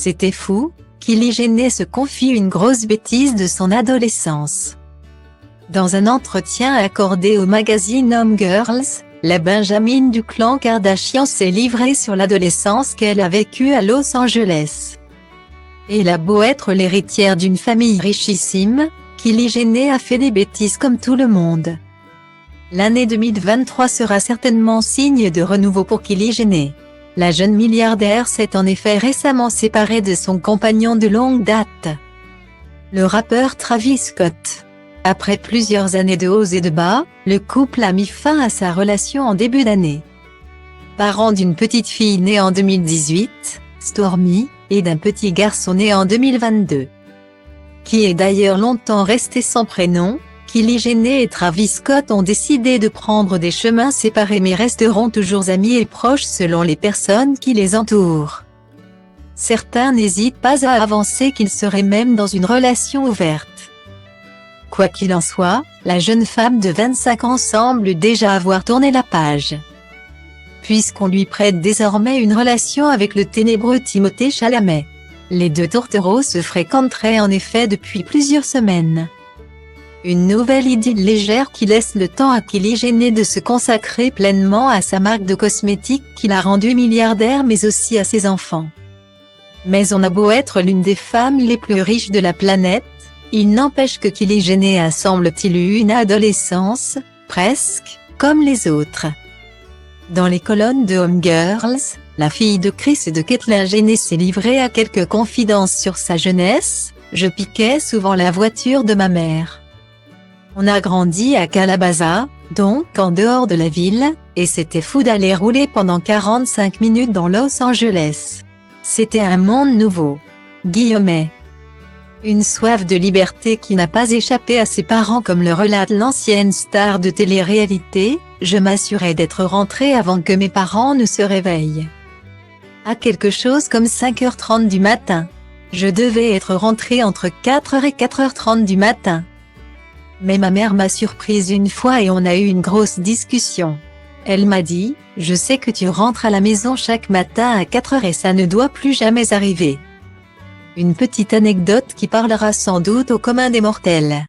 C'était fou, Kylie Jenner se confie une grosse bêtise de son adolescence. Dans un entretien accordé au magazine Homegirls, la Benjamin du clan Kardashian s'est livrée sur l'adolescence qu'elle a vécue à Los Angeles. Et elle a beau être l'héritière d'une famille richissime, Kylie Jenner a fait des bêtises comme tout le monde. L'année 2023 sera certainement signe de renouveau pour Kylie Jenner. La jeune milliardaire s'est en effet récemment séparée de son compagnon de longue date, le rappeur Travis Scott. Après plusieurs années de hauts et de bas, le couple a mis fin à sa relation en début d'année. Parent d'une petite fille née en 2018, Stormi, et d'un petit garçon né en 2022, qui est d'ailleurs longtemps resté sans prénom, Kylie Jenner et Travis Scott ont décidé de prendre des chemins séparés mais resteront toujours amis et proches selon les personnes qui les entourent. Certains n'hésitent pas à avancer qu'ils seraient même dans une relation ouverte. Quoi qu'il en soit, la jeune femme de 25 ans semble déjà avoir tourné la page, puisqu'on lui prête désormais une relation avec le ténébreux Timothée Chalamet. Les deux tourtereaux se fréquenteraient en effet depuis plusieurs semaines. Une nouvelle idylle légère qui laisse le temps à Kylie Jenner de se consacrer pleinement à sa marque de cosmétiques qui l'a rendue milliardaire mais aussi à ses enfants. Mais on a beau être l'une des femmes les plus riches de la planète, il n'empêche que Kylie Jenner a semble-t-il eu une adolescence, presque, comme les autres. Dans les colonnes de Homegirls, la fille de Kris et de Caitlyn Jenner s'est livrée à quelques confidences sur sa jeunesse. « Je piquais souvent la voiture de ma mère. On a grandi à Calabasas, donc en dehors de la ville, et c'était fou d'aller rouler pendant 45 minutes dans Los Angeles. C'était un monde nouveau. » Guillemets. Une soif de liberté qui n'a pas échappé à ses parents comme le relate l'ancienne star de télé-réalité. « Je m'assurais d'être rentrée avant que mes parents ne se réveillent. À quelque chose comme 5h30 du matin. Je devais être rentrée entre 4h et 4h30 du matin. Mais ma mère m'a surprise une fois et on a eu une grosse discussion. Elle m'a dit, « Je sais que tu rentres à la maison chaque matin à 4h et ça ne doit plus jamais arriver. » Une petite anecdote qui parlera sans doute au commun des mortels.